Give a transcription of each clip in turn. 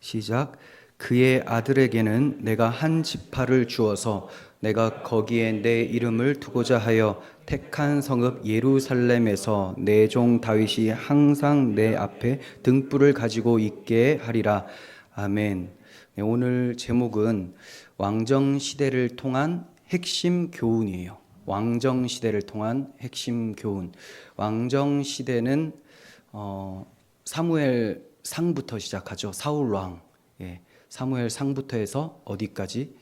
시작. 그의 아들에게는 내가 한 지파를 주어서 내가 거기에 내 이름을 두고자 하여 택한 성읍 예루살렘에서 내 종 다윗이 항상 내 앞에 등불을 가지고 있게 하리라. 아멘. 네, 오늘 제목은 왕정 시대를 통한 핵심 교훈이에요. 왕정 시대를 통한 핵심 교훈. 왕정 시대는 사무엘 상부터 시작하죠. 사울 왕. 예, 사무엘 상부터 해서 어디까지?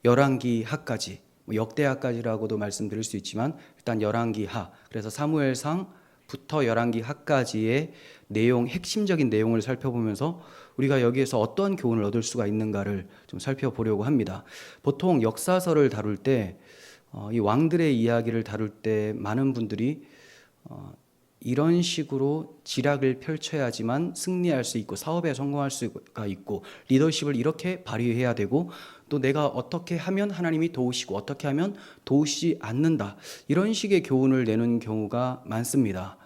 열왕기 하까지. 역대하까지라고도 말씀드릴 수 있지만 일단 열왕기 하. 그래서 사무엘 상부터 열왕기 하까지의 내용, 핵심적인 내용을 살펴보면서 우리가 여기에서 어떤 교훈을 얻을 수가 있는가를 좀 살펴보려고 합니다. 보통 역사서를 다룰 때 이 왕들의 이야기를 다룰 때 많은 분들이 이런 식으로 지략을 펼쳐야지만 승리할 수 있고 사업에 성공할 수가 있고 리더십을 이렇게 발휘해야 되고 또 내가 어떻게 하면 하나님이 도우시고 어떻게 하면 도우시지 않는다, 이런 식의 교훈을 내는 경우가 많습니다.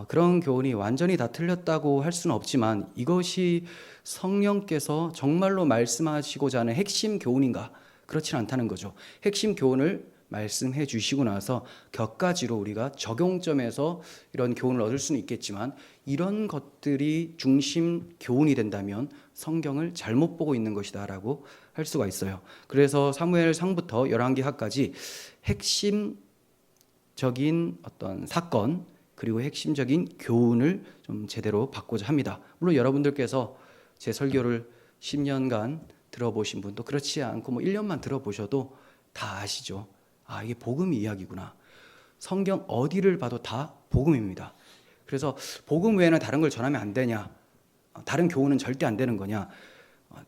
그런 교훈이 완전히 다 틀렸다고 할 수는 없지만 이것이 성령께서 정말로 말씀하시고자 하는 핵심 교훈인가? 그렇지는 않다는 거죠. 핵심 교훈을 말씀해 주시고 나서 격가지로 우리가 적용점에서 이런 교훈을 얻을 수는 있겠지만 이런 것들이 중심 교훈이 된다면 성경을 잘못 보고 있는 것이다 라고 할 수가 있어요. 그래서 사무엘 상부터 열왕기 하까지 핵심적인 어떤 사건 그리고 핵심적인 교훈을 좀 제대로 받고자 합니다. 물론 여러분들께서 제 설교를 10년간 들어보신 분도 그렇지 않고 1년만 들어보셔도 다 아시죠. 아, 이게 복음 이야기구나. 성경 어디를 봐도 다 복음입니다. 그래서 복음 외에는 다른 걸 전하면 안 되냐? 다른 교훈은 절대 안 되는 거냐?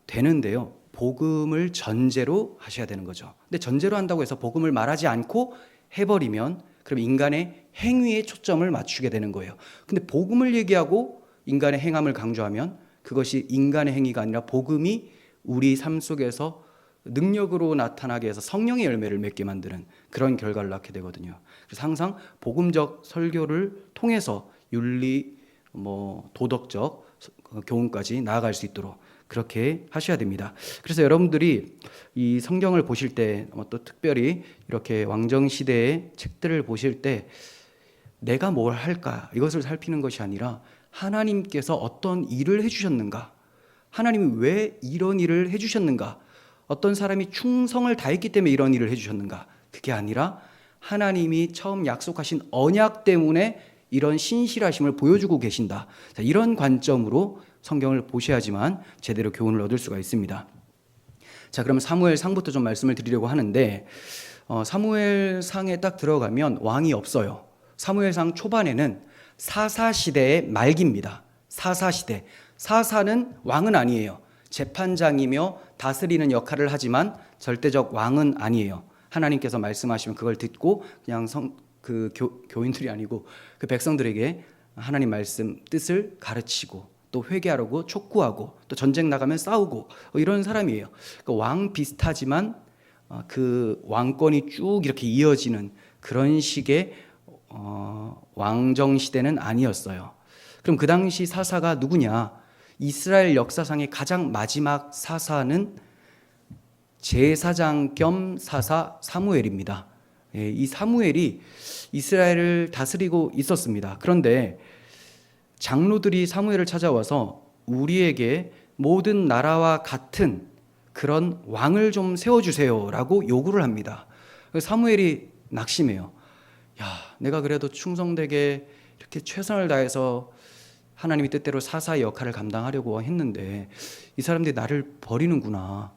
되는데요. 복음을 전제로 하셔야 되는 거죠. 근데 전제로 한다고 해서 복음을 말하지 않고 해버리면 그럼 인간의 행위에 초점을 맞추게 되는 거예요. 근데 복음을 얘기하고 인간의 행함을 강조하면 그것이 인간의 행위가 아니라 복음이 우리 삶 속에서 능력으로 나타나게 해서 성령의 열매를 맺게 만드는 그런 결과를 낳게 되거든요. 그래서 항상 복음적 설교를 통해서 윤리, 도덕적 교훈까지 나아갈 수 있도록 그렇게 하셔야 됩니다. 그래서 여러분들이 이 성경을 보실 때 또 특별히 이렇게 왕정시대의 책들을 보실 때 내가 뭘 할까? 이것을 살피는 것이 아니라 하나님께서 어떤 일을 해주셨는가? 하나님이 왜 이런 일을 해주셨는가? 어떤 사람이 충성을 다했기 때문에 이런 일을 해주셨는가? 그게 아니라 하나님이 처음 약속하신 언약 때문에 이런 신실하심을 보여주고 계신다. 자, 이런 관점으로 성경을 보셔야지만 제대로 교훈을 얻을 수가 있습니다. 자, 그럼 사무엘 상부터 좀 말씀을 드리려고 하는데 사무엘 상에 딱 들어가면 왕이 없어요. 사무엘 상 초반에는 사사 시대의 말기입니다. 사사 시대. 사사는 왕은 아니에요. 재판장이며 다스리는 역할을 하지만 절대적 왕은 아니에요. 하나님께서 말씀하시면 그걸 듣고 그냥 교인들이 아니고 그 백성들에게 하나님 말씀 뜻을 가르치고 또 회개하라고 촉구하고 또 전쟁 나가면 싸우고 이런 사람이에요. 그러니까 왕 비슷하지만 그 왕권이 쭉 이렇게 이어지는 그런 식의 왕정 시대는 아니었어요. 그럼 그 당시 사사가 누구냐? 이스라엘 역사상의 가장 마지막 사사는 제사장 겸 사사 사무엘입니다. 이 사무엘이 이스라엘을 다스리고 있었습니다. 그런데 장로들이 사무엘을 찾아와서 우리에게 모든 나라와 같은 그런 왕을 좀 세워주세요 라고 요구를 합니다. 사무엘이 낙심해요. 야, 내가 그래도 충성되게 이렇게 최선을 다해서 하나님의 뜻대로 사사의 역할을 감당하려고 했는데 이 사람들이 나를 버리는구나.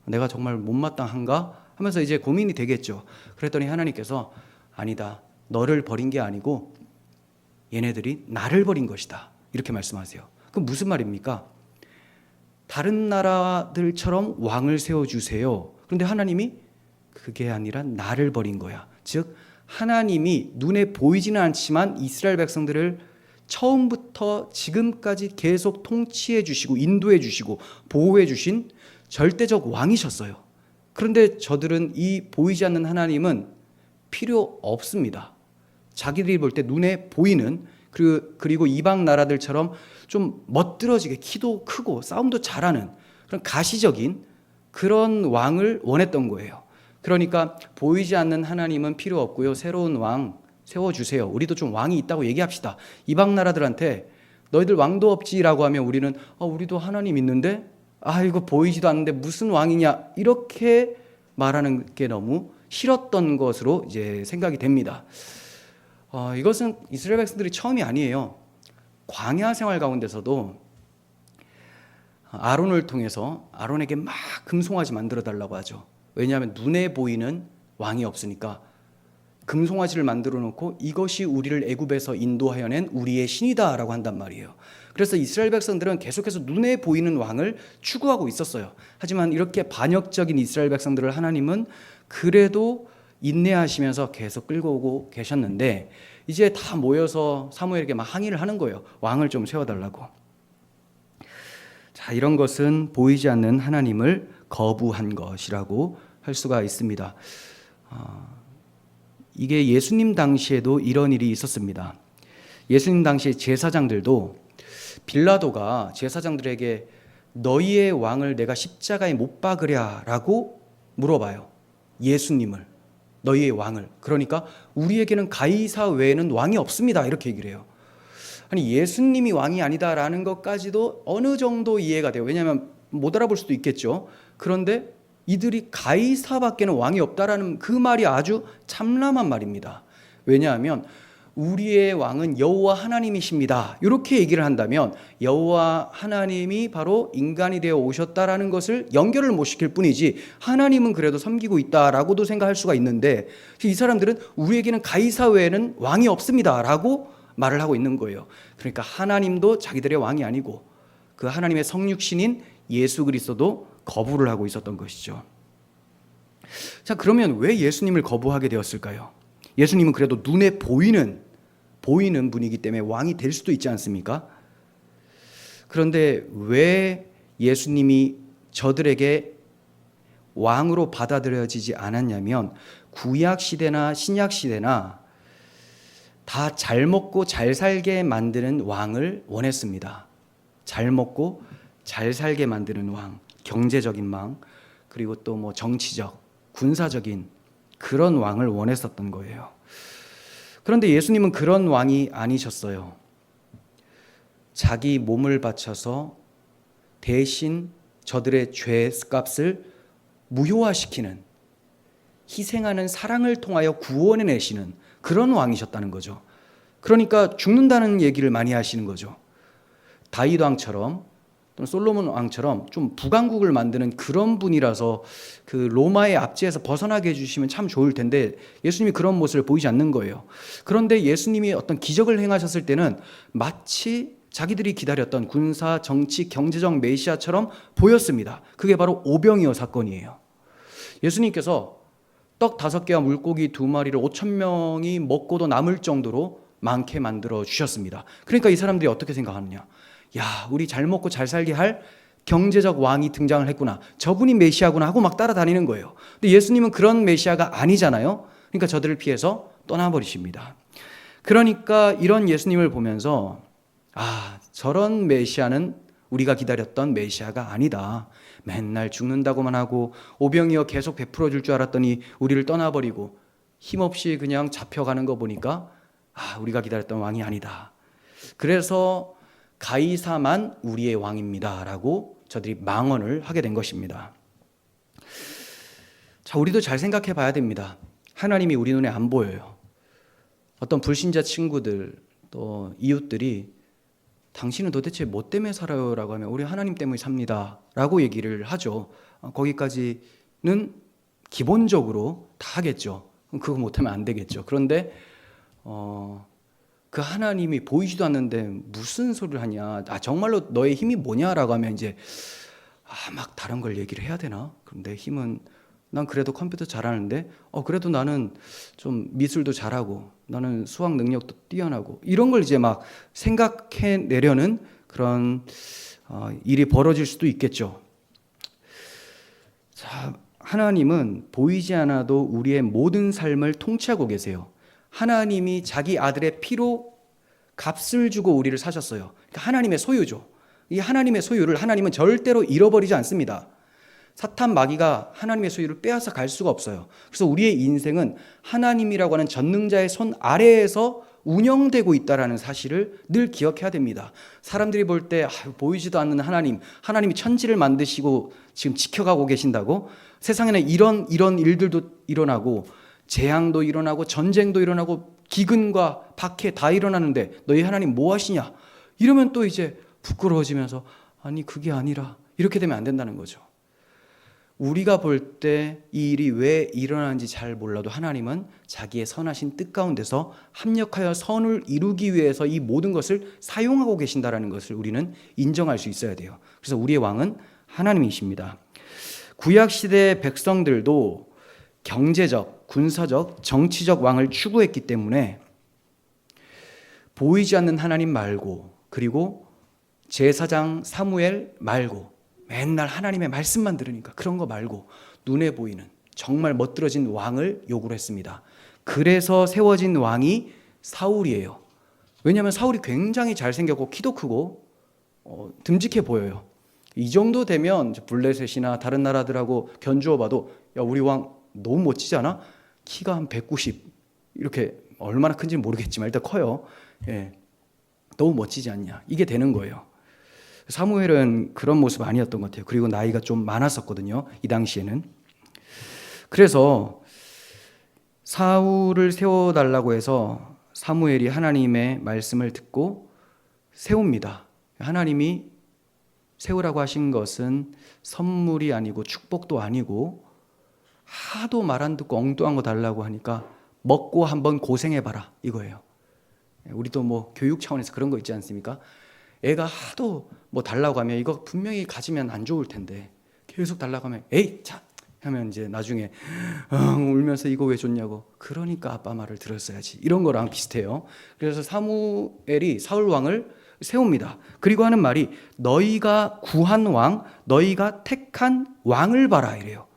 내가 정말 못마땅한가? 하면서 이제 고민이 되겠죠. 그랬더니 하나님께서 아니다. 너를 버린 게 아니고 얘네들이 나를 버린 것이다. 이렇게 말씀하세요. 그럼 무슨 말입니까? 다른 나라들처럼 왕을 세워주세요. 그런데 하나님이 그게 아니라 나를 버린 거야. 즉 하나님이 눈에 보이지는 않지만 이스라엘 백성들을 처음부터 지금까지 계속 통치해 주시고 인도해 주시고 보호해 주신 절대적 왕이셨어요. 그런데 저들은 이 보이지 않는 하나님은 필요 없습니다. 자기들이 볼 때 눈에 보이는 그리고 이방 나라들처럼 좀 멋들어지게 키도 크고 싸움도 잘하는 그런 가시적인 그런 왕을 원했던 거예요. 그러니까 보이지 않는 하나님은 필요 없고요. 새로운 왕 세워주세요. 우리도 좀 왕이 있다고 얘기합시다. 이방 나라들한테 너희들 왕도 없지라고 하면 우리는 우리도 하나님 있는데 이거 보이지도 않는데 무슨 왕이냐 이렇게 말하는 게 너무 싫었던 것으로 이제 생각이 됩니다. 이것은 이스라엘 백성들이 처음이 아니에요. 광야 생활 가운데서도 아론을 통해서 아론에게 막 금송아지 만들어 달라고 하죠. 왜냐하면 눈에 보이는 왕이 없으니까 금송아지를 만들어 놓고 이것이 우리를 애굽에서 인도하여낸 우리의 신이다라고 한단 말이에요. 그래서 이스라엘 백성들은 계속해서 눈에 보이는 왕을 추구하고 있었어요. 하지만 이렇게 반역적인 이스라엘 백성들을 하나님은 그래도 인내하시면서 계속 끌고 오고 계셨는데 이제 다 모여서 사무엘에게 막 항의를 하는 거예요. 왕을 좀 세워달라고. 자, 이런 것은 보이지 않는 하나님을 거부한 것이라고 할 수가 있습니다. 이게 예수님 당시에도 이런 일이 있었습니다. 예수님 당시 제사장들도 빌라도가 제사장들에게 너희의 왕을 내가 십자가에 못 박으랴라고 물어봐요. 예수님을, 너희의 왕을. 그러니까 우리에게는 가이사 외에는 왕이 없습니다 이렇게 얘기를 해요. 아니 예수님이 왕이 아니다라는 것까지도 어느 정도 이해가 돼요. 왜냐하면 못 알아볼 수도 있겠죠. 그런데 이들이 가이사밖에는 왕이 없다라는 그 말이 아주 참람한 말입니다. 왜냐하면 우리의 왕은 여호와 하나님이십니다 이렇게 얘기를 한다면 여호와 하나님이 바로 인간이 되어 오셨다라는 것을 연결을 못 시킬 뿐이지 하나님은 그래도 섬기고 있다라고도 생각할 수가 있는데 이 사람들은 우리에게는 가이사 외에는 왕이 없습니다 라고 말을 하고 있는 거예요. 그러니까 하나님도 자기들의 왕이 아니고 그 하나님의 성육신인 예수 그리스도도 거부를 하고 있었던 것이죠. 자, 그러면 왜 예수님을 거부하게 되었을까요? 예수님은 그래도 눈에 보이는 분이기 때문에 왕이 될 수도 있지 않습니까? 그런데 왜 예수님이 저들에게 왕으로 받아들여지지 않았냐면 구약 시대나 신약 시대나 다 잘 먹고 잘 살게 만드는 왕을 원했습니다. 잘 먹고 잘 살게 만드는 왕, 경제적인 왕, 그리고 또 뭐 정치적, 군사적인 그런 왕을 원했었던 거예요. 그런데 예수님은 그런 왕이 아니셨어요. 자기 몸을 바쳐서 대신 저들의 죄값을 무효화시키는, 희생하는 사랑을 통하여 구원해내시는 그런 왕이셨다는 거죠. 그러니까 죽는다는 얘기를 많이 하시는 거죠. 다윗 왕처럼 또는 솔로몬 왕처럼 좀 부강국을 만드는 그런 분이라서 그 로마의 압제에서 벗어나게 해주시면 참 좋을 텐데 예수님이 그런 모습을 보이지 않는 거예요. 그런데 예수님이 어떤 기적을 행하셨을 때는 마치 자기들이 기다렸던 군사, 정치, 경제적 메시아처럼 보였습니다. 그게 바로 오병이어 사건이에요. 예수님께서 떡 5개와 물고기 2마리를 5,000명이 먹고도 남을 정도로 많게 만들어 주셨습니다. 그러니까 이 사람들이 어떻게 생각하느냐? 야, 우리 잘 먹고 잘 살게 할 경제적 왕이 등장을 했구나. 저분이 메시아구나 하고 막 따라다니는 거예요. 근데 예수님은 그런 메시아가 아니잖아요. 그러니까 저들을 피해서 떠나버리십니다. 그러니까 이런 예수님을 보면서 저런 메시아는 우리가 기다렸던 메시아가 아니다. 맨날 죽는다고만 하고 오병이어 계속 베풀어 줄 줄 알았더니 우리를 떠나버리고 힘없이 그냥 잡혀가는 거 보니까 우리가 기다렸던 왕이 아니다. 그래서 가이사만 우리의 왕입니다 라고 저들이 망언을 하게 된 것입니다. 자, 우리도 잘 생각해 봐야 됩니다. 하나님이 우리 눈에 안 보여요. 어떤 불신자 친구들 또 이웃들이 당신은 도대체 뭐 때문에 살아요? 라고 하면 우리 하나님 때문에 삽니다 라고 얘기를 하죠. 거기까지는 기본적으로 다 하겠죠. 그거 못하면 안 되겠죠. 그런데 그 하나님이 보이지도 않는데 무슨 소리를 하냐, 정말로 너의 힘이 뭐냐라고 하면 이제 막 다른 걸 얘기를 해야 되나? 그런데 힘은 난 그래도 컴퓨터 잘하는데 그래도 나는 좀 미술도 잘하고 나는 수학 능력도 뛰어나고 이런 걸 이제 막 생각해내려는 그런 일이 벌어질 수도 있겠죠. 자, 하나님은 보이지 않아도 우리의 모든 삶을 통치하고 계세요. 하나님이 자기 아들의 피로 값을 주고 우리를 사셨어요. 그러니까 하나님의 소유죠. 이 하나님의 소유를 하나님은 절대로 잃어버리지 않습니다. 사탄 마귀가 하나님의 소유를 빼앗아 갈 수가 없어요. 그래서 우리의 인생은 하나님이라고 하는 전능자의 손 아래에서 운영되고 있다는 사실을 늘 기억해야 됩니다. 사람들이 볼 때 보이지도 않는 하나님이 천지를 만드시고 지금 지켜가고 계신다고, 세상에는 이런 일들도 일어나고 재앙도 일어나고 전쟁도 일어나고 기근과 박해 다 일어나는데 너희 하나님 뭐 하시냐? 이러면 또 이제 부끄러워지면서 아니 그게 아니라, 이렇게 되면 안 된다는 거죠. 우리가 볼 때 이 일이 왜 일어나는지 잘 몰라도 하나님은 자기의 선하신 뜻 가운데서 합력하여 선을 이루기 위해서 이 모든 것을 사용하고 계신다는 것을 우리는 인정할 수 있어야 돼요. 그래서 우리의 왕은 하나님이십니다. 구약시대 백성들도 경제적, 군사적, 정치적 왕을 추구했기 때문에 보이지 않는 하나님 말고, 그리고 제사장 사무엘 말고, 맨날 하나님의 말씀만 들으니까 그런 거 말고 눈에 보이는 정말 멋들어진 왕을 요구를 했습니다. 그래서 세워진 왕이 사울이에요. 왜냐하면 사울이 굉장히 잘생겼고 키도 크고 듬직해 보여요. 이 정도 되면 블레셋이나 다른 나라들하고 견주어 봐도 야 우리 왕 너무 멋지지 않아? 키가 한 190 이렇게, 얼마나 큰지는 모르겠지만 일단 커요. 예, 너무 멋지지 않냐, 이게 되는 거예요. 사무엘은 그런 모습 아니었던 것 같아요. 그리고 나이가 좀 많았었거든요, 이 당시에는. 그래서 사울을 세워달라고 해서 사무엘이 하나님의 말씀을 듣고 세웁니다. 하나님이 세우라고 하신 것은 선물이 아니고 축복도 아니고, 하도 말 안 듣고 엉뚱한 거 달라고 하니까 먹고 한번 고생해봐라 이거예요. 우리도 뭐 교육 차원에서 그런 거 있지 않습니까? 애가 하도 뭐 달라고 하면 이거 분명히 가지면 안 좋을 텐데 계속 달라고 하면 에이 참 하면 이제 나중에 울면서 이거 왜 줬냐고, 그러니까 아빠 말을 들었어야지, 이런 거랑 비슷해요. 그래서 사무엘이 사울 왕을 세웁니다. 그리고 하는 말이 너희가 구한 왕, 너희가 택한 왕을 봐라 이래요.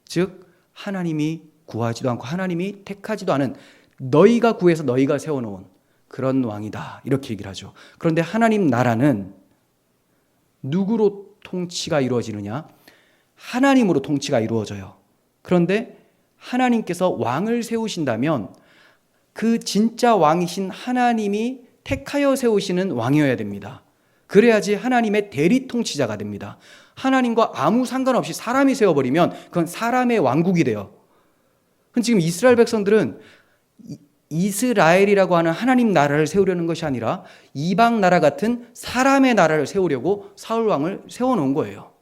즉 하나님이 구하지도 않고 하나님이 택하지도 않은, 너희가 구해서 너희가 세워놓은 그런 왕이다, 이렇게 얘기를 하죠. 그런데 하나님 나라는 누구로 통치가 이루어지느냐? 하나님으로 통치가 이루어져요. 그런데 하나님께서 왕을 세우신다면 그 진짜 왕이신 하나님이 택하여 세우시는 왕이어야 됩니다. 그래야지 하나님의 대리 통치자가 됩니다. 하나님과 아무 상관없이 사람이 세워버리면 그건 사람의 왕국이 돼요. 지금 이스라엘 백성들은 이스라엘이라고 하는 하나님 나라를 세우려는 것이 아니라 이방 나라 같은 사람의 나라를 세우려고 사울 왕을 세워놓은 거예요.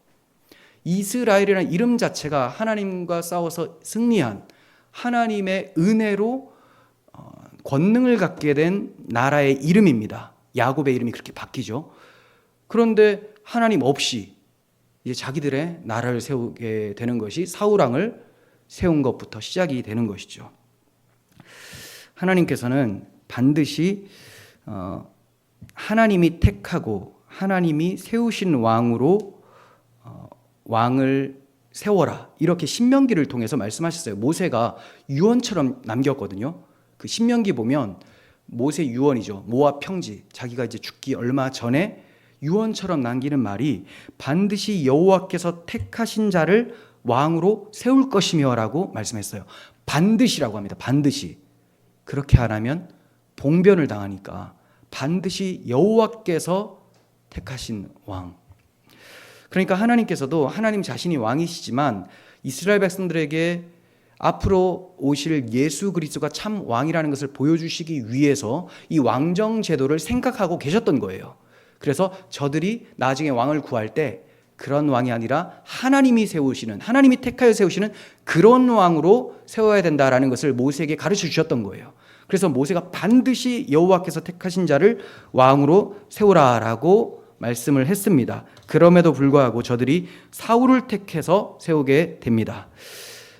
이스라엘이라는 이름 자체가 하나님과 싸워서 승리한 하나님의 은혜로 권능을 갖게 된 나라의 이름입니다. 야곱의 이름이 그렇게 바뀌죠. 그런데 하나님 없이 이제 자기들의 나라를 세우게 되는 것이 사울 왕을 세운 것부터 시작이 되는 것이죠. 하나님께서는 반드시 하나님이 택하고 하나님이 세우신 왕으로 왕을 세워라, 이렇게 신명기를 통해서 말씀하셨어요. 모세가 유언처럼 남겼거든요. 그 신명기 보면 모세 유언이죠. 모압 평지, 자기가 이제 죽기 얼마 전에 유언처럼 남기는 말이 반드시 여호와께서 택하신 자를 왕으로 세울 것이며라고 말씀했어요. 반드시라고 합니다. 반드시. 그렇게 안 하면 봉변을 당하니까 반드시 여호와께서 택하신 왕. 그러니까 하나님께서도 하나님 자신이 왕이시지만 이스라엘 백성들에게 앞으로 오실 예수 그리스도가 참 왕이라는 것을 보여주시기 위해서 이 왕정 제도를 생각하고 계셨던 거예요. 그래서 저들이 나중에 왕을 구할 때 그런 왕이 아니라 하나님이 세우시는, 하나님이 택하여 세우시는 그런 왕으로 세워야 된다라는 것을 모세에게 가르쳐 주셨던 거예요. 그래서 모세가 반드시 여호와께서 택하신 자를 왕으로 세우라라고 말씀을 했습니다. 그럼에도 불구하고 저들이 사울을 택해서 세우게 됩니다.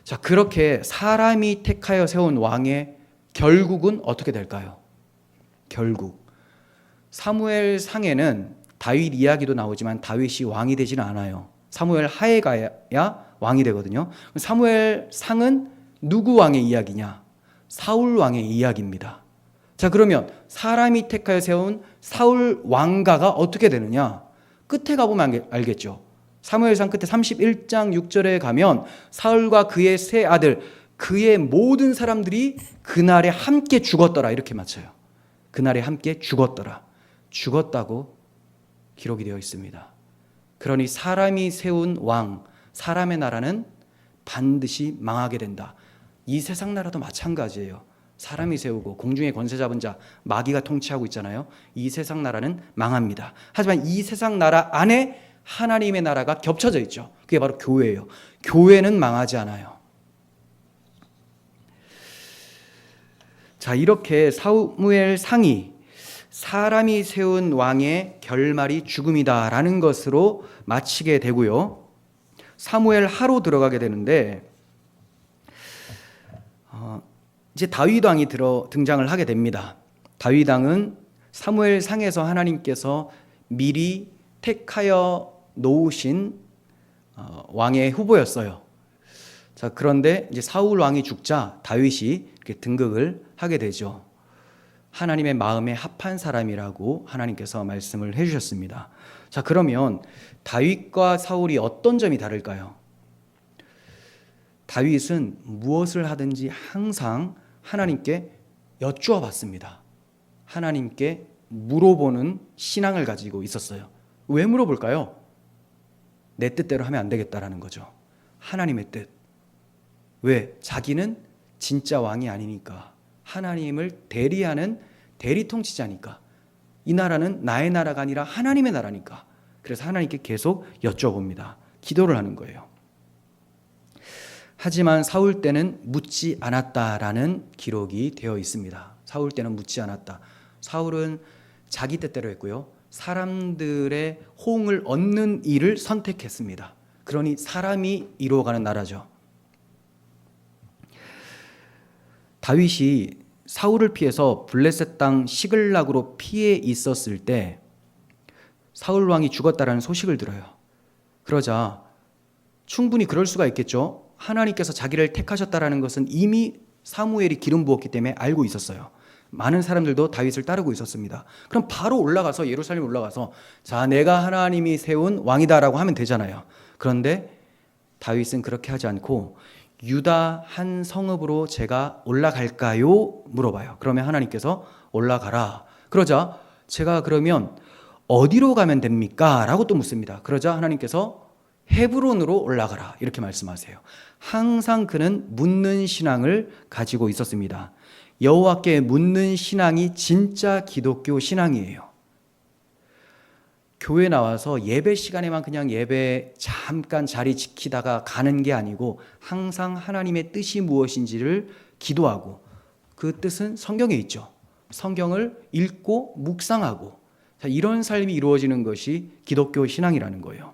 자, 그렇게 사람이 택하여 세운 왕의 결국은 어떻게 될까요? 결국 사무엘 상에는 다윗 이야기도 나오지만 다윗이 왕이 되지는 않아요. 사무엘 하에 가야 왕이 되거든요. 사무엘 상은 누구 왕의 이야기냐? 사울 왕의 이야기입니다. 자, 그러면 사람이 택하여 세운 사울 왕가가 어떻게 되느냐? 끝에 가보면 알겠죠. 사무엘상 끝에 31장 6절에 가면 사울과 그의 세 아들, 그의 모든 사람들이 그날에 함께 죽었더라, 이렇게 맞춰요. 그날에 함께 죽었더라. 죽었다고 기록이 되어 있습니다. 그러니 사람이 세운 왕, 사람의 나라는 반드시 망하게 된다. 이 세상 나라도 마찬가지예요. 사람이 세우고 공중의 권세 잡은 자, 마귀가 통치하고 있잖아요. 이 세상 나라는 망합니다. 하지만 이 세상 나라 안에 하나님의 나라가 겹쳐져 있죠. 그게 바로 교회예요. 교회는 망하지 않아요. 자, 이렇게 사무엘상이 사람이 세운 왕의 결말이 죽음이다라는 것으로 마치게 되고요. 사무엘하로 들어가게 되는데 이제 다윗 왕이 등장을 하게 됩니다. 다윗 왕은 사무엘상에서 하나님께서 미리 택하여 놓으신 왕의 후보였어요. 자, 그런데 이제 사울 왕이 죽자 다윗이 이렇게 등극을 하게 되죠. 하나님의 마음에 합한 사람이라고 하나님께서 말씀을 해주셨습니다. 자, 그러면 다윗과 사울이 어떤 점이 다를까요? 다윗은 무엇을 하든지 항상 하나님께 여쭈어 봤습니다. 하나님께 물어보는 신앙을 가지고 있었어요. 왜 물어볼까요? 내 뜻대로 하면 안 되겠다라는 거죠. 하나님의 뜻. 왜? 자기는 진짜 왕이 아니니까. 하나님을 대리하는 대리 통치자니까. 이 나라는 나의 나라가 아니라 하나님의 나라니까. 그래서 하나님께 계속 여쭤봅니다. 기도를 하는 거예요. 하지만 사울 때는 묻지 않았다라는 기록이 되어 있습니다. 사울 때는 묻지 않았다. 사울은 자기 뜻대로 했고요. 사람들의 호응을 얻는 일을 선택했습니다. 그러니 사람이 이루어가는 나라죠. 다윗이 사울을 피해서 블레셋 땅 시글락으로 피해 있었을 때 사울 왕이 죽었다라는 소식을 들어요. 그러자 충분히 그럴 수가 있겠죠. 하나님께서 자기를 택하셨다라는 것은 이미 사무엘이 기름 부었기 때문에 알고 있었어요. 많은 사람들도 다윗을 따르고 있었습니다. 그럼 바로 올라가서 예루살렘 올라가서 자, 내가 하나님이 세운 왕이다라고 하면 되잖아요. 그런데 다윗은 그렇게 하지 않고 유다 한 성읍으로 제가 올라갈까요? 물어봐요. 그러면 하나님께서 올라가라. 그러자 제가 그러면 어디로 가면 됩니까? 라고 또 묻습니다. 그러자 하나님께서 헤브론으로 올라가라. 이렇게 말씀하세요. 항상 그는 묻는 신앙을 가지고 있었습니다. 여호와께 묻는 신앙이 진짜 기독교 신앙이에요. 교회 나와서 예배 시간에만 그냥 예배 잠깐 자리 지키다가 가는 게 아니고 항상 하나님의 뜻이 무엇인지를 기도하고 그 뜻은 성경에 있죠. 성경을 읽고 묵상하고 자, 이런 삶이 이루어지는 것이 기독교 신앙이라는 거예요.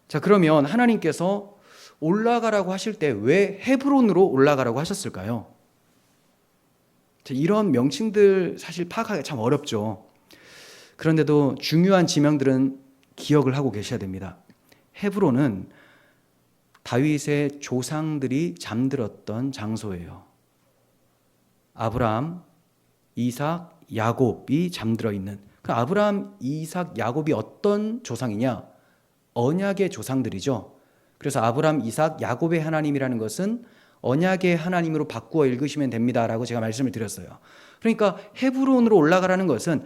자, 그러면 하나님께서 올라가라고 하실 때 왜 헤브론으로 올라가라고 하셨을까요? 자, 이런 명칭들 사실 파악하기가 참 어렵죠. 그런데도 중요한 지명들은 기억을 하고 계셔야 됩니다. 헤브론은 다윗의 조상들이 잠들었던 장소예요. 아브라함, 이삭, 야곱이 잠들어 있는. 그 아브라함, 이삭, 야곱이 어떤 조상이냐? 언약의 조상들이죠. 그래서 아브라함, 이삭, 야곱의 하나님이라는 것은 언약의 하나님으로 바꾸어 읽으시면 됩니다라고 제가 말씀을 드렸어요. 그러니까 헤브론으로 올라가라는 것은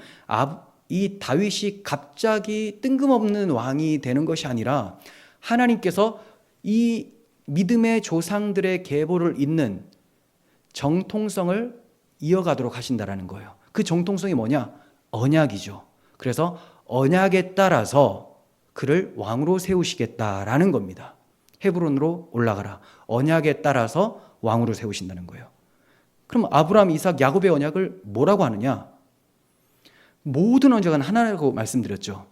이 다윗이 갑자기 뜬금없는 왕이 되는 것이 아니라 하나님께서 이 믿음의 조상들의 계보를 잇는 정통성을 이어가도록 하신다라는 거예요. 그 정통성이 뭐냐? 언약이죠. 그래서 언약에 따라서 그를 왕으로 세우시겠다라는 겁니다. 헤브론으로 올라가라. 언약에 따라서 왕으로 세우신다는 거예요. 그럼 아브라함, 이삭, 야곱의 언약을 뭐라고 하느냐? 모든 언약은 하나라고 말씀드렸죠.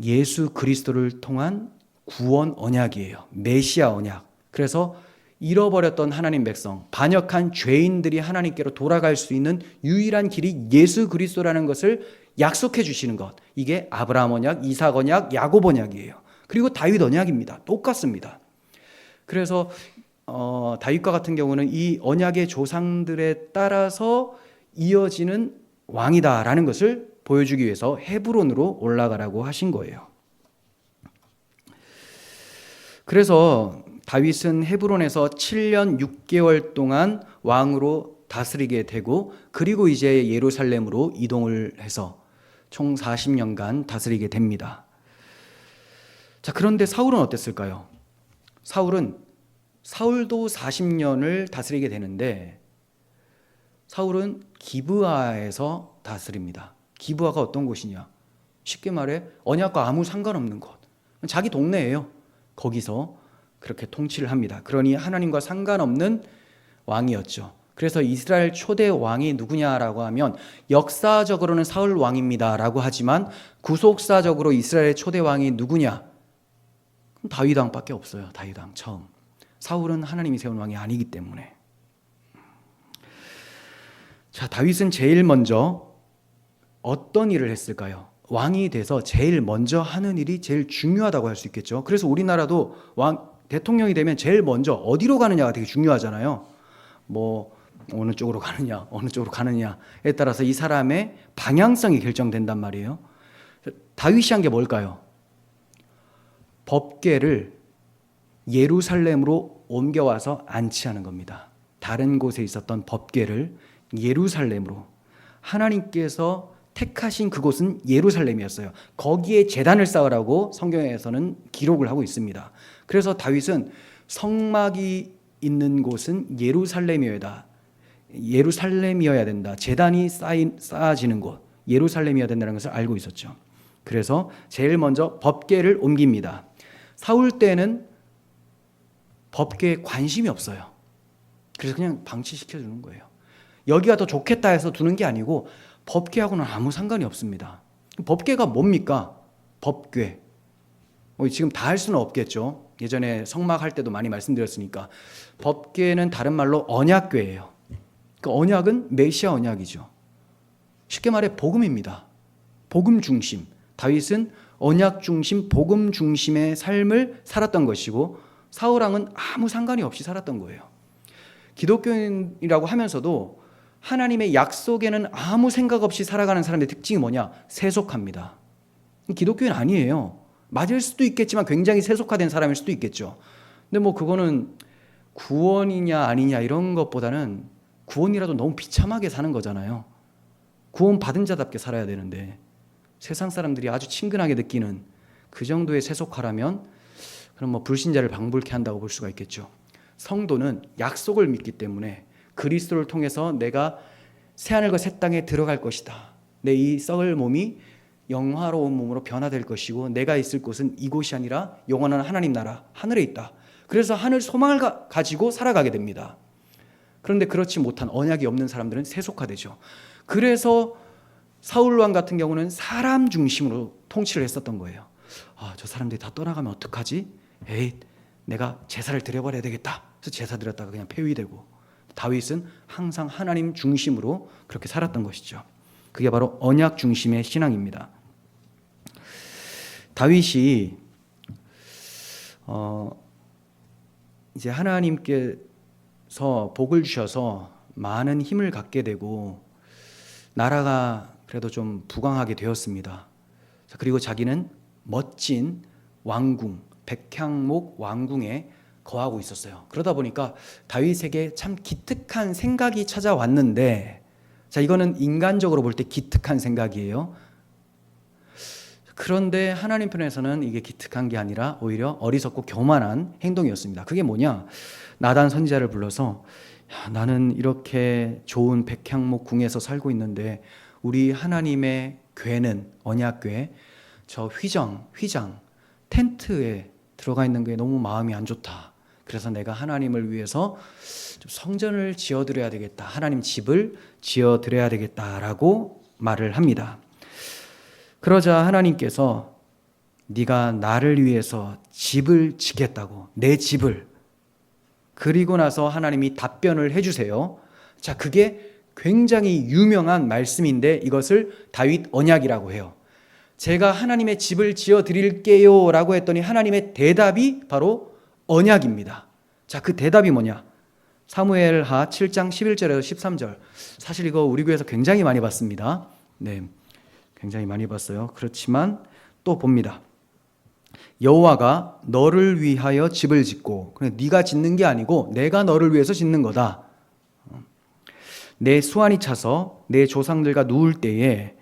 예수 그리스도를 통한 구원 언약이에요. 메시아 언약. 그래서 잃어버렸던 하나님 백성, 반역한 죄인들이 하나님께로 돌아갈 수 있는 유일한 길이 예수 그리스도라는 것을 약속해 주시는 것. 이게 아브라함 언약, 이삭 언약, 야곱 언약이에요. 그리고 다윗 언약입니다. 똑같습니다. 그래서 다윗과 같은 경우는 이 언약의 조상들에 따라서 이어지는 왕이다라는 것을 보여주기 위해서 헤브론으로 올라가라고 하신 거예요. 그래서 다윗은 헤브론에서 7년 6개월 동안 왕으로 다스리게 되고, 그리고 이제 예루살렘으로 이동을 해서 총 40년간 다스리게 됩니다. 자, 그런데 사울은 어땠을까요? 사울도 40년을 다스리게 되는데, 사울은 기브아에서 다스립니다. 기브아가 어떤 곳이냐? 쉽게 말해 언약과 아무 상관없는 곳, 자기 동네예요. 거기서 그렇게 통치를 합니다. 그러니 하나님과 상관없는 왕이었죠. 그래서 이스라엘 초대 왕이 누구냐라고 하면 역사적으로는 사울 왕입니다라고 하지만 구속사적으로 이스라엘 초대 왕이 누구냐? 다윗 왕밖에 없어요. 다윗 왕 처음. 사울은 하나님이 세운 왕이 아니기 때문에. 자, 다윗은 제일 먼저 어떤 일을 했을까요? 왕이 돼서 제일 먼저 하는 일이 제일 중요하다고 할 수 있겠죠. 그래서 우리나라도 대통령이 되면 제일 먼저 어디로 가느냐가 되게 중요하잖아요. 뭐 어느 쪽으로 가느냐에 따라서 이 사람의 방향성이 결정된단 말이에요. 다윗이 한 게 뭘까요? 법궤를 예루살렘으로 옮겨와서 안치하는 겁니다. 다른 곳에 있었던 법궤를 예루살렘으로, 하나님께서 택하신 그곳은 예루살렘이었어요. 거기에 제단을 쌓으라고 성경에서는 기록을 하고 있습니다. 그래서 다윗은 성막이 있는 곳은 예루살렘이어야 된다. 제단이 쌓아지는 곳, 예루살렘이어야 된다는 것을 알고 있었죠. 그래서 제일 먼저 법궤를 옮깁니다. 사울 때는 법궤에 관심이 없어요. 그래서 그냥 방치시켜 주는 거예요. 여기가 더 좋겠다 해서 두는 게 아니고 법궤하고는 아무 상관이 없습니다. 법궤가 뭡니까? 법궤. 지금 다 할 수는 없겠죠. 예전에 성막할 때도 많이 말씀드렸으니까. 법궤는 다른 말로 언약궤예요. 그 언약은 메시아 언약이죠. 쉽게 말해 복음입니다. 복음 중심. 다윗은 언약 중심, 복음 중심의 삶을 살았던 것이고, 사울 왕은 아무 상관이 없이 살았던 거예요. 기독교인이라고 하면서도 하나님의 약속에는 아무 생각 없이 살아가는 사람의 특징이 뭐냐? 세속합니다. 기독교인 아니에요. 맞을 수도 있겠지만 굉장히 세속화된 사람일 수도 있겠죠. 근데 뭐 그거는 구원이냐 아니냐 이런 것보다는 구원이라도 너무 비참하게 사는 거잖아요. 구원 받은 자답게 살아야 되는데 세상 사람들이 아주 친근하게 느끼는 그 정도의 세속화라면 그럼 뭐 불신자를 방불케 한다고 볼 수가 있겠죠. 성도는 약속을 믿기 때문에 그리스도를 통해서 내가 새하늘과 새 땅에 들어갈 것이다. 내 이 썩을 몸이 영화로운 몸으로 변화될 것이고 내가 있을 곳은 이곳이 아니라 영원한 하나님 나라 하늘에 있다. 그래서 하늘 소망을 가지고 살아가게 됩니다. 그런데 그렇지 못한 언약이 없는 사람들은 세속화되죠. 그래서 사울 왕 같은 경우는 사람 중심으로 통치를 했었던 거예요. 저 사람들이 다 떠나가면 어떡하지? 내가 제사를 드려버려야 되겠다. 그래서 제사 드렸다가 그냥 폐위되고, 다윗은 항상 하나님 중심으로 그렇게 살았던 것이죠. 그게 바로 언약 중심의 신앙입니다. 다윗이 이제 하나님께서 복을 주셔서 많은 힘을 갖게 되고 나라가 그래도 좀 부강하게 되었습니다. 그리고 자기는 멋진 왕궁, 백향목 왕궁에 거하고 있었어요. 그러다 보니까 다윗에게 참 기특한 생각이 찾아왔는데, 자, 이거는 인간적으로 볼 때 기특한 생각이에요. 그런데 하나님 편에서는 이게 기특한 게 아니라 오히려 어리석고 교만한 행동이었습니다. 그게 뭐냐? 나단 선지자를 불러서 나는 이렇게 좋은 백향목 궁에서 살고 있는데 우리 하나님의 궤는 언약궤, 저 휘장 텐트에 들어가 있는 게 너무 마음이 안 좋다. 그래서 내가 하나님을 위해서 좀 성전을 지어드려야 되겠다. 하나님 집을 지어드려야 되겠다라고 말을 합니다. 그러자 하나님께서 네가 나를 위해서 집을 짓겠다고, 내 집을. 그리고 나서 하나님이 답변을 해주세요. 자, 그게 굉장히 유명한 말씀인데 이것을 다윗 언약이라고 해요. 제가 하나님의 집을 지어드릴게요 라고 했더니 하나님의 대답이 바로 언약입니다. 자, 그 대답이 뭐냐? 사무엘하 7장 11절에서 13절. 사실 이거 우리 교회에서 굉장히 많이 봤습니다. 네, 굉장히 많이 봤어요. 그렇지만 또 봅니다. 여호와가 너를 위하여 집을 짓고, 그래, 네가 짓는 게 아니고 내가 너를 위해서 짓는 거다. 내 수완이 차서 내 조상들과 누울 때에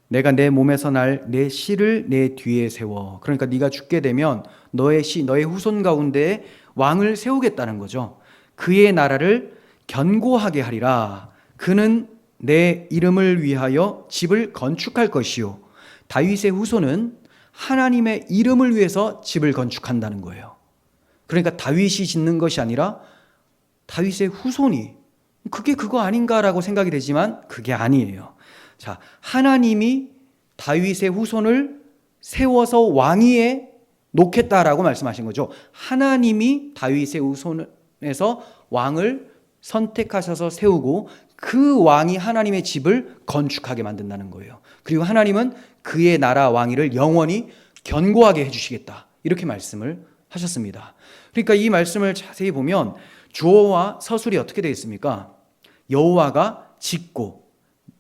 내가 내 몸에서 날 내 씨를 내 뒤에 세워. 그러니까 네가 죽게 되면 너의 씨, 너의 후손 가운데 왕을 세우겠다는 거죠. 그의 나라를 견고하게 하리라. 그는 내 이름을 위하여 집을 건축할 것이요. 다윗의 후손은 하나님의 이름을 위해서 집을 건축한다는 거예요. 그러니까 다윗이 짓는 것이 아니라 다윗의 후손이, 그게 그거 아닌가라고 생각이 되지만 그게 아니에요. 자, 하나님이 다윗의 후손을 세워서 왕위에 놓겠다라고 말씀하신 거죠. 하나님이 다윗의 후손에서 왕을 선택하셔서 세우고 그 왕이 하나님의 집을 건축하게 만든다는 거예요. 그리고 하나님은 그의 나라 왕위를 영원히 견고하게 해주시겠다, 이렇게 말씀을 하셨습니다. 그러니까 이 말씀을 자세히 보면 주어와 서술이 어떻게 되어 있습니까? 여호와가 짓고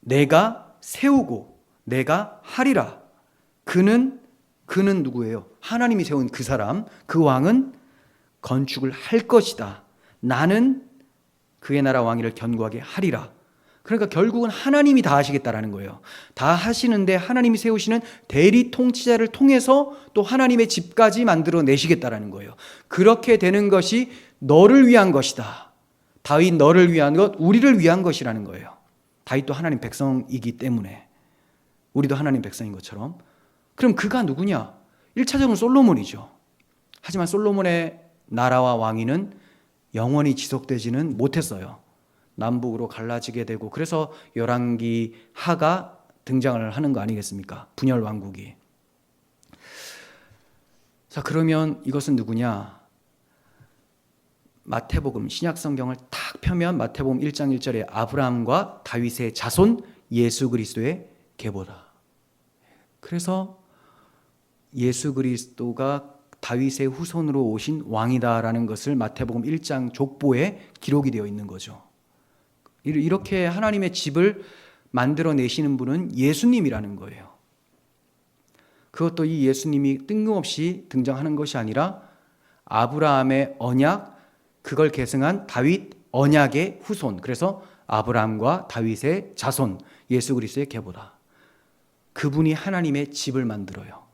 내가 세우고 내가 하리라. 그는 누구예요? 하나님이 세운 그 사람, 그 왕은 건축을 할 것이다. 나는 그의 나라 왕위를 견고하게 하리라. 그러니까 결국은 하나님이 다 하시겠다라는 거예요. 다 하시는데 하나님이 세우시는 대리 통치자를 통해서 또 하나님의 집까지 만들어 내시겠다라는 거예요. 그렇게 되는 것이 너를 위한 것이다. 다윗 너를 위한 것, 우리를 위한 것이라는 거예요. 다윗도 하나님 백성이기 때문에 우리도 하나님 백성인 것처럼. 그럼 그가 누구냐? 1차적으로 솔로몬이죠. 하지만 솔로몬의 나라와 왕위는 영원히 지속되지는 못했어요. 남북으로 갈라지게 되고, 그래서 열왕기 하가 등장을 하는 거 아니겠습니까? 분열 왕국이. 자, 그러면 이것은 누구냐? 마태복음, 신약 성경을 딱 펴면 마태복음 1장 1절에 아브라함과 다윗의 자손 예수 그리스도의 계보다. 그래서 예수 그리스도가 다윗의 후손으로 오신 왕이다라는 것을 마태복음 1장 족보에 기록이 되어 있는 거죠. 이렇게 하나님의 집을 만들어내시는 분은 예수님이라는 거예요. 그것도 이 예수님이 뜬금없이 등장하는 것이 아니라 아브라함의 언약, 그걸 계승한 다윗 언약의 후손, 그래서 아브라함과 다윗의 자손, 예수 그리스도의 계보다. 그분이 하나님의 집을 만들어요.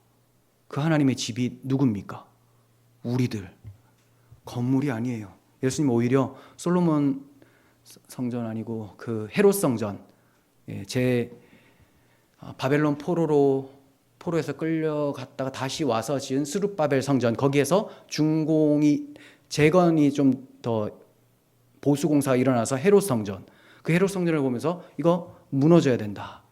그 하나님의 집이 누굽니까? 우리들. 건물이 아니에요. 예수님 오히려 솔로몬 성전 아니고 그 헤롯 성전, 제 바벨론 포로에서 끌려갔다가 다시 와서 지은 스룹바벨 성전, 거기에서 재건이 좀 더 보수공사가 일어나서 헤롯 성전, 그 헤롯 성전을 보면서 이거 무너져야 된다.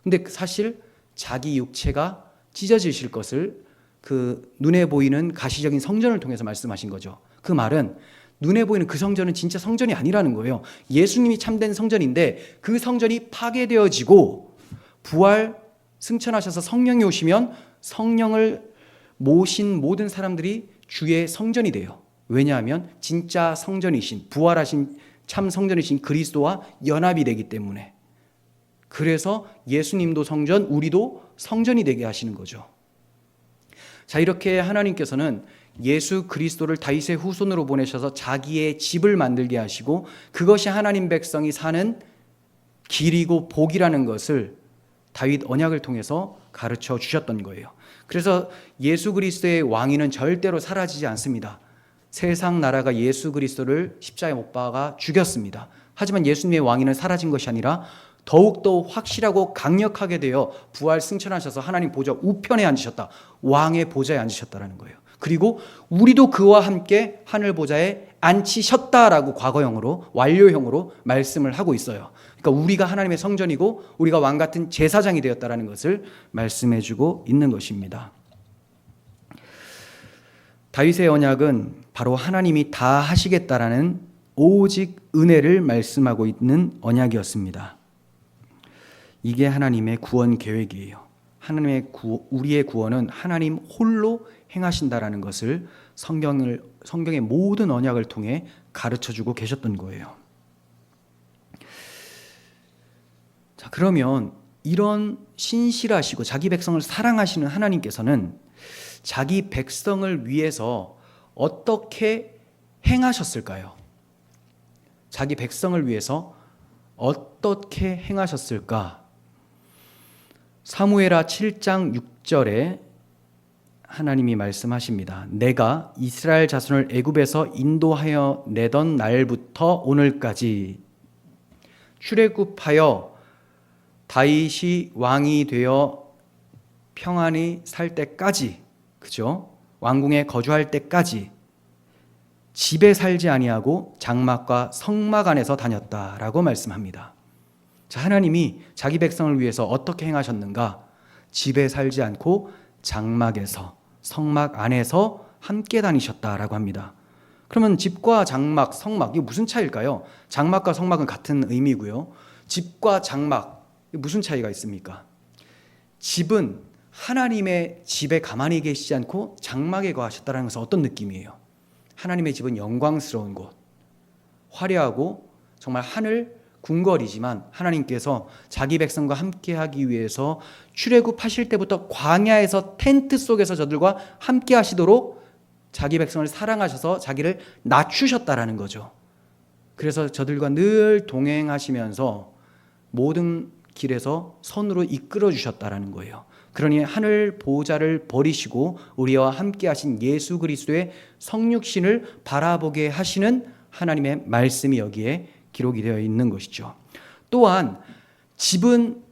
근데 사실 자기 육체가 찢어지실 것을 그 눈에 보이는 가시적인 성전을 통해서 말씀하신 거죠. 그 말은 눈에 보이는 그 성전은 진짜 성전이 아니라는 거예요. 예수님이 참된 성전인데 그 성전이 파괴되어지고 부활 승천하셔서 성령이 오시면 성령을 모신 모든 사람들이 주의 성전이 돼요. 왜냐하면 진짜 성전이신, 부활하신 참 성전이신 그리스도와 연합이 되기 때문에. 그래서 예수님도 성전, 우리도 성전이 되게 하시는 거죠. 자, 이렇게 하나님께서는 예수 그리스도를 다윗의 후손으로 보내셔서 자기의 집을 만들게 하시고, 그것이 하나님 백성이 사는 길이고 복이라는 것을 다윗 언약을 통해서 가르쳐 주셨던 거예요. 그래서 예수 그리스도의 왕위는 절대로 사라지지 않습니다. 세상 나라가 예수 그리스도를 십자가에 못 박아 죽였습니다. 하지만 예수님의 왕위는 사라진 것이 아니라 더욱더 확실하고 강력하게 되어 부활 승천하셔서 하나님 보좌 우편에 앉으셨다. 왕의 보좌에 앉으셨다라는 거예요. 그리고 우리도 그와 함께 하늘 보좌에 앉히셨다라고 과거형으로, 완료형으로 말씀을 하고 있어요. 그러니까 우리가 하나님의 성전이고 우리가 왕 같은 제사장이 되었다라는 것을 말씀해주고 있는 것입니다. 다윗의 언약은 바로 하나님이 다 하시겠다라는 오직 은혜를 말씀하고 있는 언약이었습니다. 이게 하나님의 구원 계획이에요. 우리의 구원은 하나님 홀로 행하신다라는 것을 성경의 모든 언약을 통해 가르쳐주고 계셨던 거예요. 자, 그러면 이런 신실하시고 자기 백성을 사랑하시는 하나님께서는 자기 백성을 위해서 어떻게 행하셨을까요? 자기 백성을 위해서 어떻게 행하셨을까? 사무엘하 7장 6절에 하나님이 말씀하십니다. 내가 이스라엘 자손을 애굽에서 인도하여 내던 날부터 오늘까지 출애굽하여 다윗이 왕이 되어 평안히 살 때까지, 그죠? 왕궁에 거주할 때까지 집에 살지 아니하고 장막과 성막 안에서 다녔다라고 말씀합니다. 자, 하나님이 자기 백성을 위해서 어떻게 행하셨는가? 집에 살지 않고 장막에서, 성막 안에서 함께 다니셨다라고 합니다. 그러면 집과 장막, 성막, 이게 무슨 차이일까요? 장막과 성막은 같은 의미고요. 집과 장막, 무슨 차이가 있습니까? 집은 하나님의 집에 가만히 계시지 않고 장막에 거하셨다는 것은 어떤 느낌이에요? 하나님의 집은 영광스러운 곳, 화려하고 정말 하늘 궁궐이지만 하나님께서 자기 백성과 함께 하기 위해서 출애굽하실 때부터 광야에서 텐트 속에서 저들과 함께 하시도록 자기 백성을 사랑하셔서 자기를 낮추셨다라는 거죠. 그래서 저들과 늘 동행하시면서 모든 길에서 선으로 이끌어 주셨다라는 거예요. 그러니 하늘 보호자를 버리시고 우리와 함께 하신 예수 그리스도의 성육신을 바라보게 하시는 하나님의 말씀이 여기에 기록이 되어 있는 것이죠. 또한 집은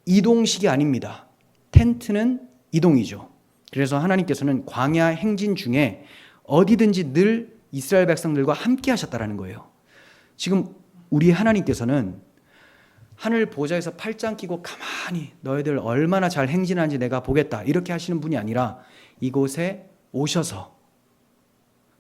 이동식이 아닙니다. 텐트는 이동이죠. 그래서 하나님께서는 광야 행진 중에 어디든지 늘 이스라엘 백성들과 함께 하셨다라는 거예요. 지금 우리 하나님께서는 하늘 보좌에서 팔짱 끼고 가만히 너희들 얼마나 잘 행진하는지 내가 보겠다 이렇게 하시는 분이 아니라 이곳에 오셔서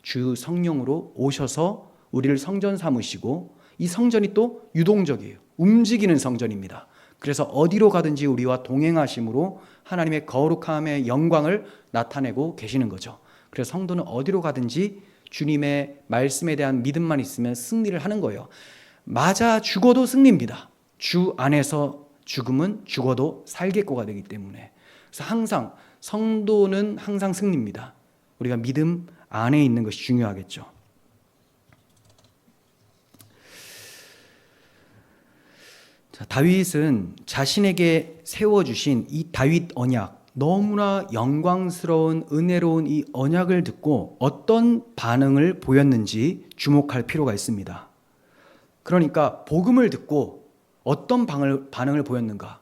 주 성령으로 오셔서 우리를 성전 삼으시고 이 성전이 또 유동적이에요. 움직이는 성전입니다. 그래서 어디로 가든지 우리와 동행하심으로 하나님의 거룩함의 영광을 나타내고 계시는 거죠. 그래서 성도는 어디로 가든지 주님의 말씀에 대한 믿음만 있으면 승리를 하는 거예요. 맞아 죽어도 승리입니다. 주 안에서 죽음은 죽어도 살겠고가 되기 때문에. 그래서 항상 성도는 항상 승리입니다. 우리가 믿음 안에 있는 것이 중요하겠죠. 자, 다윗은 자신에게 세워주신 이 다윗 언약, 너무나 영광스러운 은혜로운 이 언약을 듣고 어떤 반응을 보였는지 주목할 필요가 있습니다. 그러니까 복음을 듣고 어떤 반응을 보였는가?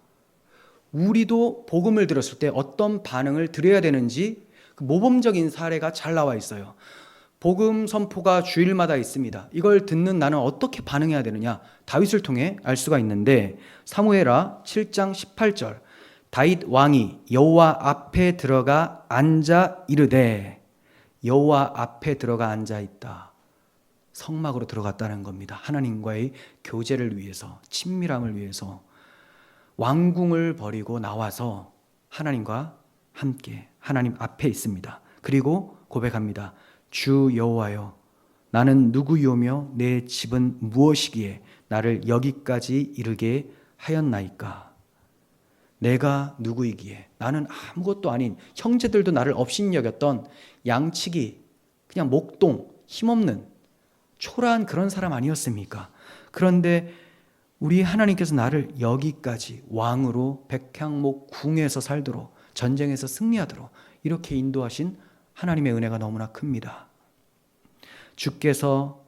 우리도 복음을 들었을 때 어떤 반응을 드려야 되는지 그 모범적인 사례가 잘 나와 있어요. 복음 선포가 주일마다 있습니다. 이걸 듣는 나는 어떻게 반응해야 되느냐? 다윗을 통해 알 수가 있는데 사무엘하 7장 18절 다윗 왕이 여호와 앞에 들어가 앉아 이르되 여호와 앞에 들어가 앉아 있다. 성막으로 들어갔다는 겁니다. 하나님과의 교제를 위해서, 친밀함을 위해서 왕궁을 버리고 나와서 하나님과 함께 하나님 앞에 있습니다. 그리고 고백합니다. 주 여호와여, 나는 누구요며 내 집은 무엇이기에 나를 여기까지 이르게 하였나이까? 내가 누구이기에 나는 아무것도 아닌 형제들도 나를 업신여겼던 양치기, 그냥 목동, 힘없는 초라한 그런 사람 아니었습니까? 그런데 우리 하나님께서 나를 여기까지 왕으로 백향목 궁에서 살도록 전쟁에서 승리하도록 이렇게 인도하신 하나님의 은혜가 너무나 큽니다. 주께서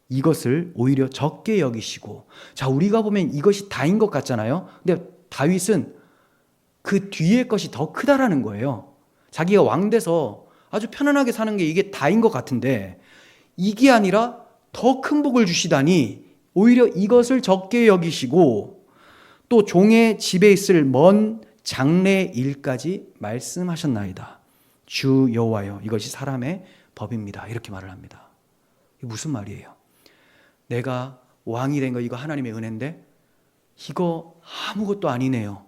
이것을 오히려 적게 여기시고, 자, 우리가 보면 이것이 다인 것 같잖아요. 근데 다윗은 그 뒤에 것이 더 크다라는 거예요. 자기가 왕 돼서 아주 편안하게 사는 게 이게 다인 것 같은데 이게 아니라 더 큰 복을 주시다니 오히려 이것을 적게 여기시고 또 종의 집에 있을 먼 장래 일까지 말씀하셨나이다. 주 여호와여, 이것이 사람의 법입니다. 이렇게 말을 합니다. 이게 무슨 말이에요? 내가 왕이 된 거 이거 하나님의 은혜인데 이거 아무것도 아니네요.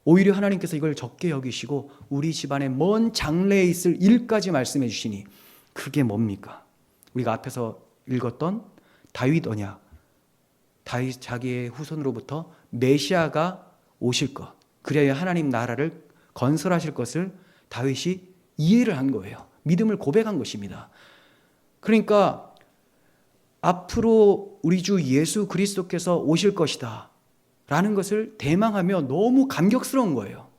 오히려 하나님께서 이걸 적게 여기시고 우리 집안의 먼 장래에 있을 일까지 말씀해 주시니 그게 뭡니까? 우리가 앞에서 읽었던 다윗 언약, 다윗 자기의 후손으로부터 메시아가 오실 것, 그래야 하나님 나라를 건설하실 것을 다윗이 이해를 한 거예요. 믿음을 고백한 것입니다. 그러니까 앞으로 우리 주 예수 그리스도께서 오실 것이다 라는 것을 대망하며 너무 감격스러운 거예요.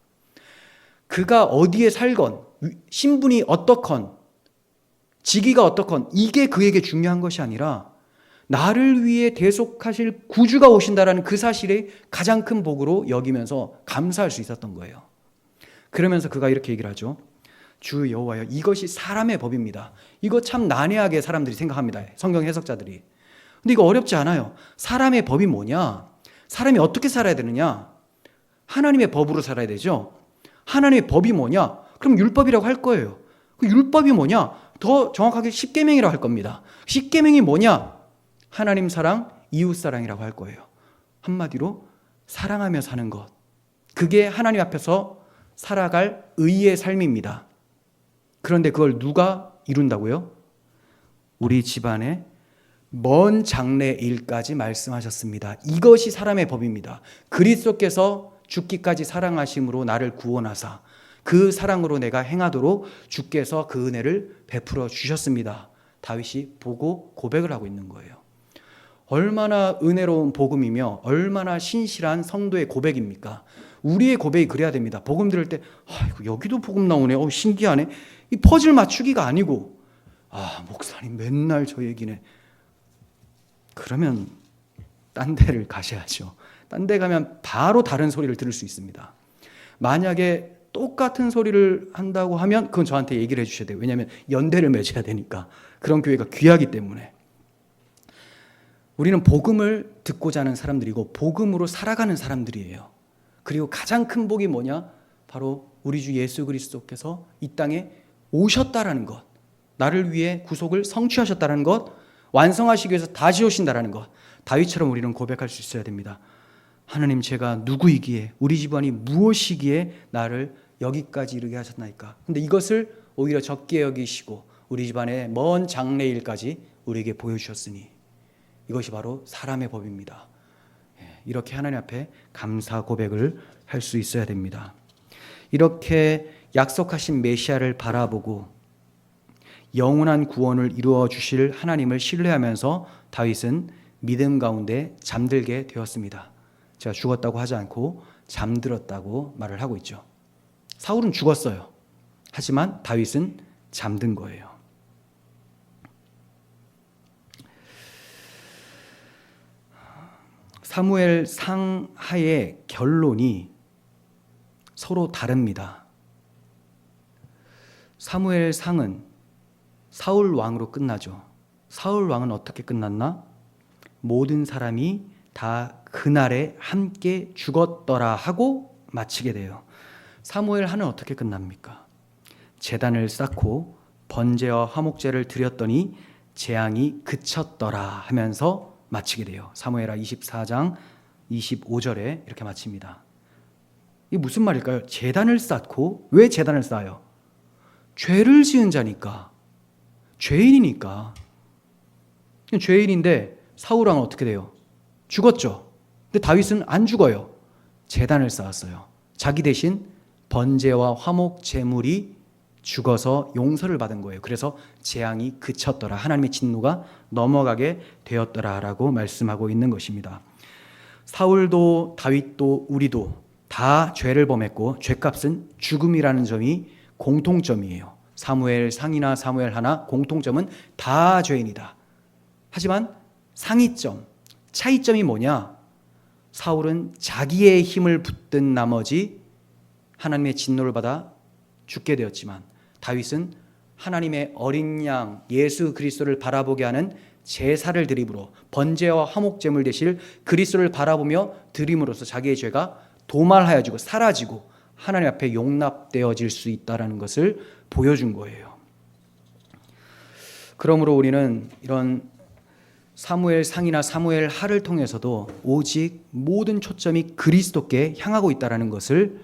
그가 어디에 살건, 신분이 어떻건, 직위가 어떻건 이게 그에게 중요한 것이 아니라 나를 위해 대속하실 구주가 오신다라는 그 사실이 가장 큰 복으로 여기면서 감사할 수 있었던 거예요. 그러면서 그가 이렇게 얘기를 하죠. 주 여호와여, 이것이 사람의 법입니다. 이거 참 난해하게 사람들이 생각합니다. 성경 해석자들이. 근데 이거 어렵지 않아요. 사람의 법이 뭐냐? 사람이 어떻게 살아야 되느냐? 하나님의 법으로 살아야 되죠. 하나님의 법이 뭐냐? 그럼 율법이라고 할 거예요. 그 율법이 뭐냐? 더 정확하게 십계명이라고 할 겁니다. 십계명이 뭐냐? 하나님 사랑, 이웃 사랑이라고 할 거예요. 한마디로 사랑하며 사는 것. 그게 하나님 앞에서 살아갈 의의 삶입니다. 그런데 그걸 누가 이룬다고요? 우리 집안의 먼 장래일까지 말씀하셨습니다. 이것이 사람의 법입니다. 그리스도께서 죽기까지 사랑하심으로 나를 구원하사 그 사랑으로 내가 행하도록 주께서 그 은혜를 베풀어 주셨습니다. 다윗이 보고 고백을 하고 있는 거예요. 얼마나 은혜로운 복음이며 얼마나 신실한 성도의 고백입니까? 우리의 고백이 그래야 됩니다. 복음 들을 때 아이고 여기도 복음 나오네. 신기하네. 이 퍼즐 맞추기가 아니고 목사님 맨날 저 얘기네. 그러면 딴 데를 가셔야죠. 딴 데 가면 바로 다른 소리를 들을 수 있습니다. 만약에 똑같은 소리를 한다고 하면 그건 저한테 얘기를 해주셔야 돼요. 왜냐하면 연대를 맺어야 되니까. 그런 교회가 귀하기 때문에. 우리는 복음을 듣고자 하는 사람들이고 복음으로 살아가는 사람들이에요. 그리고 가장 큰 복이 뭐냐? 바로 우리 주 예수 그리스도께서 이 땅에 오셨다라는 것, 나를 위해 구속을 성취하셨다는 것, 완성하시기 위해서 다시 오신다라는 것. 다윗처럼 우리는 고백할 수 있어야 됩니다. 하나님, 제가 누구이기에, 우리 집안이 무엇이기에 나를 여기까지 이르게 하셨나이까. 근데 이것을 오히려 적게 여기시고 우리 집안의 먼 장래일까지 우리에게 보여주셨으니 이것이 바로 사람의 법입니다. 이렇게 하나님 앞에 감사 고백을 할 수 있어야 됩니다. 이렇게 약속하신 메시아를 바라보고 영원한 구원을 이루어 주실 하나님을 신뢰하면서 다윗은 믿음 가운데 잠들게 되었습니다. 제가 죽었다고 하지 않고 잠들었다고 말을 하고 있죠. 사울은 죽었어요. 하지만 다윗은 잠든 거예요. 사무엘 상하의 결론이 서로 다릅니다. 사무엘 상은 사울 왕으로 끝나죠. 사울 왕은 어떻게 끝났나? 모든 사람이 다 그날에 함께 죽었더라 하고 마치게 돼요. 사무엘 하는 어떻게 끝납니까? 제단을 쌓고 번제와 화목제를 드렸더니 재앙이 그쳤더라 하면서 마치게 돼요. 사무엘하 24장 25절에 이렇게 마칩니다. 이게 무슨 말일까요? 제단을 쌓고, 왜 제단을 쌓아요? 죄를 지은 자니까, 죄인이니까. 죄인인데 사울 왕은 어떻게 돼요? 죽었죠. 근데 다윗은 안 죽어요. 제단을 쌓았어요. 자기 대신 번제와 화목 제물이 죽어서 용서를 받은 거예요. 그래서 재앙이 그쳤더라. 하나님의 진노가 넘어가게 되었더라라고 말씀하고 있는 것입니다. 사울도 다윗도 우리도 다 죄를 범했고 죄값은 죽음이라는 점이 공통점이에요. 사무엘 상이나 사무엘 하나 공통점은 다 죄인이다. 하지만 상이점, 차이점이 뭐냐? 사울은 자기의 힘을 붙든 나머지 하나님의 진노를 받아 죽게 되었지만 다윗은 하나님의 어린 양 예수 그리스도를 바라보게 하는 제사를 드림으로 번제와 화목제물 되실 그리스도를 바라보며 드림으로써 자기의 죄가 도말하여지고 사라지고 하나님 앞에 용납되어질 수 있다는 것을 보여준 거예요. 그러므로 우리는 이런 사무엘 상이나 사무엘 하를 통해서도 오직 모든 초점이 그리스도께 향하고 있다는 것을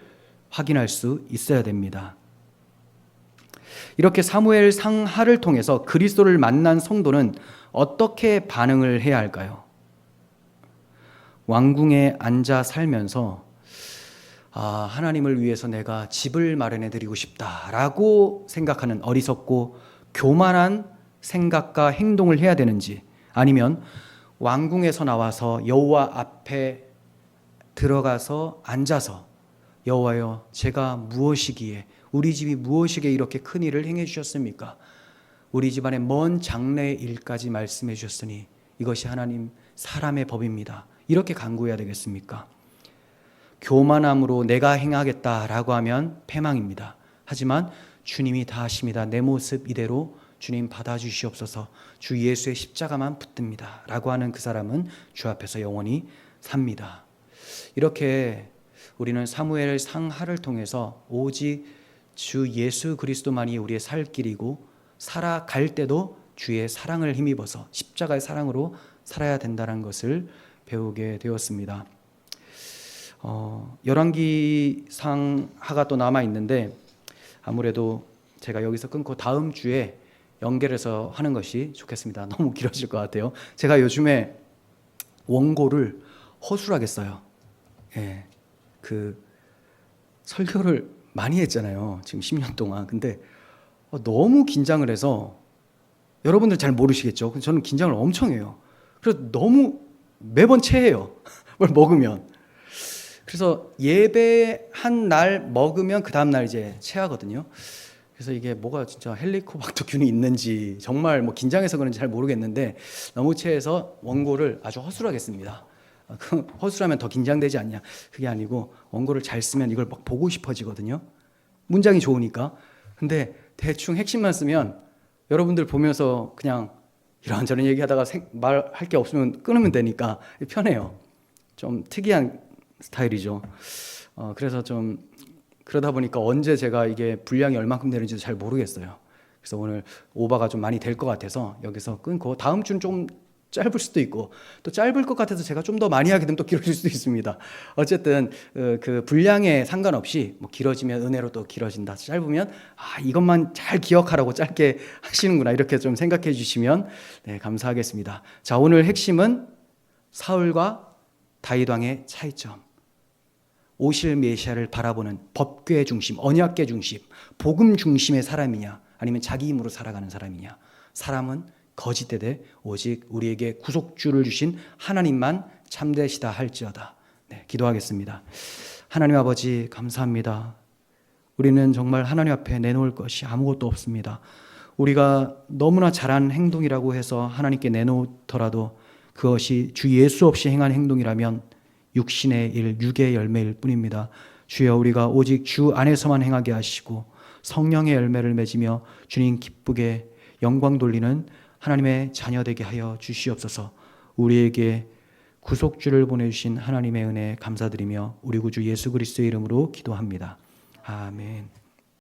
확인할 수 있어야 됩니다. 이렇게 사무엘 상하를 통해서 그리스도를 만난 성도는 어떻게 반응을 해야 할까요? 왕궁에 앉아 살면서 하나님을 위해서 내가 집을 마련해 드리고 싶다라고 생각하는 어리석고 교만한 생각과 행동을 해야 되는지, 아니면 왕궁에서 나와서 여호와 앞에 들어가서 앉아서 여호와여, 제가 무엇이기에, 우리 집이 무엇이기에 이렇게 큰 일을 행해 주셨습니까? 우리 집안의 먼 장래의 일까지 말씀해 주셨으니 이것이 하나님 사람의 법입니다. 이렇게 간구해야 되겠습니까? 교만함으로 내가 행하겠다라고 하면 패망입니다. 하지만 주님이 다 하십니다. 내 모습 이대로 주님 받아주시옵소서, 주 예수의 십자가만 붙듭니다 라고 하는 그 사람은 주 앞에서 영원히 삽니다. 이렇게 우리는 사무엘 상하를 통해서 오직 주 예수 그리스도만이 우리의 살 길이고, 살아갈 때도 주의 사랑을 힘입어서 십자가의 사랑으로 살아야 된다는 것을 배우게 되었습니다. 열왕기 상하가 또 남아 있는데, 아무래도 제가 여기서 끊고 다음 주에 연결해서 하는 것이 좋겠습니다. 너무 길어질 것 같아요. 제가 요즘에 원고를 허술하게 써요. 예, 그 설교를 많이 했잖아요. 지금 10년 동안. 근데 너무 긴장을 해서, 여러분들 잘 모르시겠죠. 저는 긴장을 엄청 해요. 그래서 너무 매번 체해요. 뭘 먹으면. 그래서 예배한 날 먹으면 그 다음 날 이제 체하거든요. 그래서 이게 뭐가 진짜 헬리코박터균이 있는지 정말 뭐 긴장해서 그런지 잘 모르겠는데, 너무 체해서 원고를 아주 허술하게 씁니다. 허술하면 더 긴장되지 않냐? 그게 아니고 원고를 잘 쓰면 이걸 막 보고 싶어지거든요. 문장이 좋으니까. 근데 대충 핵심만 쓰면 여러분들 보면서 그냥 이런저런 얘기하다가 말할 게 없으면 끊으면 되니까 편해요. 좀 특이한 스타일이죠. 그래서 좀 그러다 보니까 언제 제가 이게 분량이 얼만큼 되는지도 잘 모르겠어요. 그래서 오늘 오버가 좀 많이 될 것 같아서 여기서 끊고, 다음 주는 좀 짧을 수도 있고, 또 짧을 것 같아서 제가 좀 더 많이 하게 되면 또 길어질 수도 있습니다. 어쨌든 그 분량에 상관없이 뭐 길어지면 은혜로 또 길어진다, 짧으면 이것만 잘 기억하라고 짧게 하시는구나, 이렇게 좀 생각해 주시면 감사하겠습니다. 자, 오늘 핵심은 사울과 다윗 왕의 차이점, 오실 메시아를 바라보는 법궤 중심, 언약궤 중심, 복음 중심의 사람이냐, 아니면 자기 힘으로 살아가는 사람이냐. 사람은 거짓되되 오직 우리에게 구속주를 주신 하나님만 참되시다 할지어다. 기도하겠습니다. 하나님 아버지, 감사합니다. 우리는 정말 하나님 앞에 내놓을 것이 아무것도 없습니다. 우리가 너무나 잘한 행동이라고 해서 하나님께 내놓더라도 그것이 주 예수 없이 행한 행동이라면 육신의 일, 육의 열매일 뿐입니다. 주여, 우리가 오직 주 안에서만 행하게 하시고 성령의 열매를 맺으며 주님 기쁘게 영광 돌리는 하나님의 자녀 되게 하여 주시옵소서. 우리에게 구속주를 보내주신 하나님의 은혜 감사드리며 우리 구주 예수 그리스도의 이름으로 기도합니다. 아멘.